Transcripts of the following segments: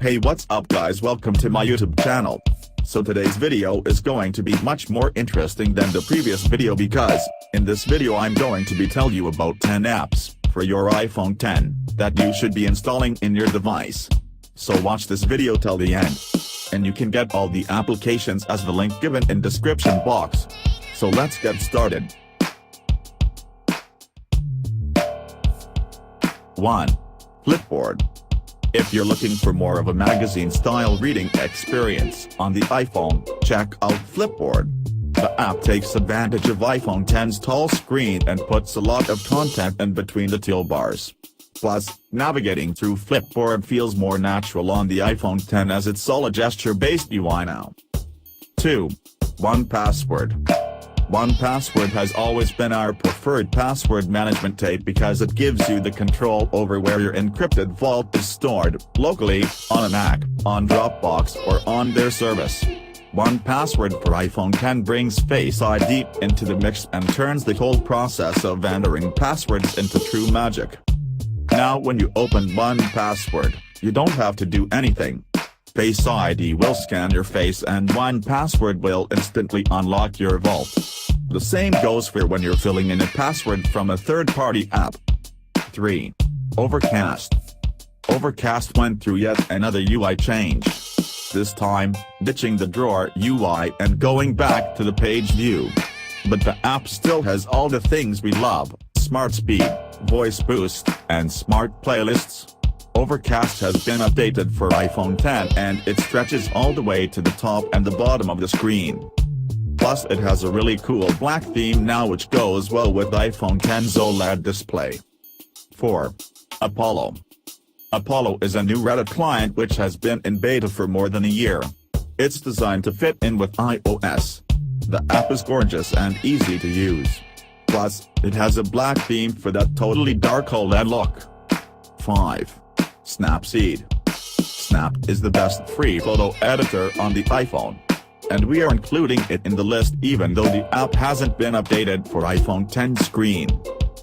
Hey, what's up guys, welcome to my YouTube channel. So today's video is going to be much more interesting than the previous video because, in this video I'm going to be tell you about 10 apps for your iPhone 10 that you should be installing in your device. So watch this video till the end. And you can get all the applications as the link given in description box. So let's get started. 1. Flipboard. If you're looking for more of a magazine-style reading experience on the iPhone, check out Flipboard. The app takes advantage of iPhone 10's tall screen and puts a lot of content in between the toolbars. Plus, navigating through Flipboard feels more natural on the iPhone 10 as it's all a gesture-based UI now. 2. OnePassword. OnePassword has always been our preferred password management tape because it gives you the control over where your encrypted vault is stored, locally, on a Mac, on Dropbox or on their service. OnePassword for iPhone 10 brings Face ID into the mix and turns the whole process of entering passwords into true magic. Now when you open OnePassword, you don't have to do anything. Face ID will scan your face and OnePassword will instantly unlock your vault. The same goes for when you're filling in a password from a third-party app. 3. Overcast. Overcast went through yet another UI change. This time, ditching the drawer UI and going back to the page view. But the app still has all the things we love: Smart Speed, Voice Boost, and Smart Playlists. Overcast has been updated for iPhone 10 and it stretches all the way to the top and the bottom of the screen. Plus it has a really cool black theme now which goes well with iPhone 10's OLED display. 4. Apollo. Apollo is a new Reddit client which has been in beta for more than a year. It's designed to fit in with iOS. The app is gorgeous and easy to use. Plus, it has a black theme for that totally dark OLED look. 5. Snapseed. Snap is the best free photo editor on the iPhone. And we are including it in the list even though the app hasn't been updated for iPhone 10 screen.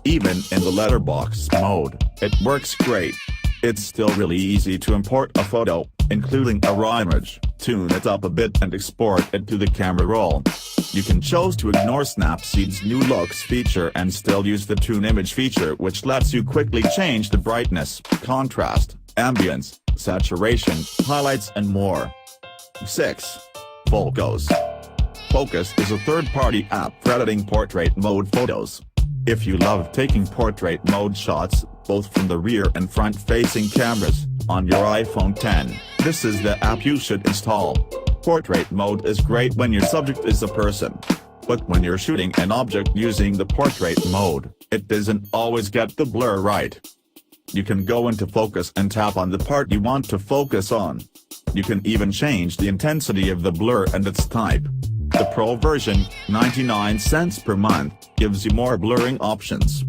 Even in the letterbox mode, it works great. It's still really easy to import a photo, including a raw image, tune it up a bit and export it to the camera roll. You can choose to ignore Snapseed's new looks feature and still use the tune image feature which lets you quickly change the brightness, contrast, ambience, saturation, highlights and more. 6. Focos. Focos is a third-party app for editing portrait mode photos. If you love taking portrait mode shots, both from the rear and front-facing cameras, on your iPhone 10, this is the app you should install. Portrait mode is great when your subject is a person. But when you're shooting an object using the portrait mode, it doesn't always get the blur right. You can go into Focus and tap on the part you want to focus on. You can even change the intensity of the blur and its type. The Pro version, 99 cents per month, gives you more blurring options.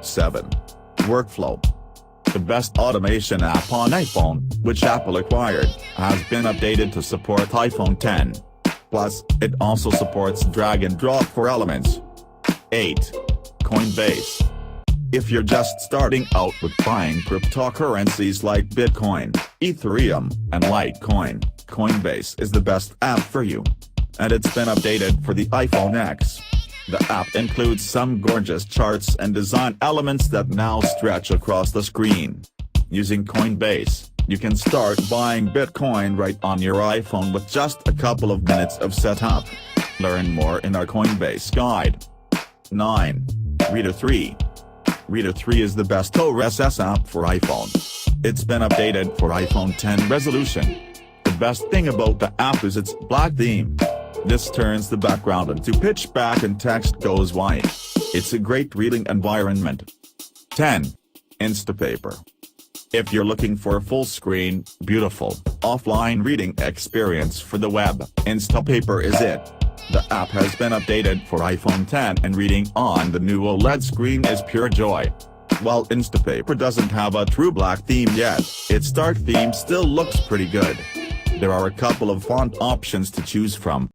7. Workflow. The best automation app on iPhone, which Apple acquired, has been updated to support iPhone 10. Plus, it also supports drag and drop for elements. 8. Coinbase. If you're just starting out with buying cryptocurrencies like Bitcoin, Ethereum, and Litecoin, Coinbase is the best app for you. And it's been updated for the iPhone X. The app includes some gorgeous charts and design elements that now stretch across the screen. Using Coinbase, you can start buying Bitcoin right on your iPhone with just a couple of minutes of setup. Learn more in our Coinbase guide. 9. Rita 3. Rita 3 is the best OSS app for iPhone. It's been updated for iPhone 10 resolution. The best thing about the app is its black theme. This turns the background into pitch black and text goes white. It's a great reading environment. 10. Instapaper. If you're looking for a full-screen, beautiful, offline reading experience for the web, Instapaper is it. The app has been updated for iPhone 10 and reading on the new OLED screen is pure joy. While Instapaper doesn't have a true black theme yet, its dark theme still looks pretty good. There are a couple of font options to choose from.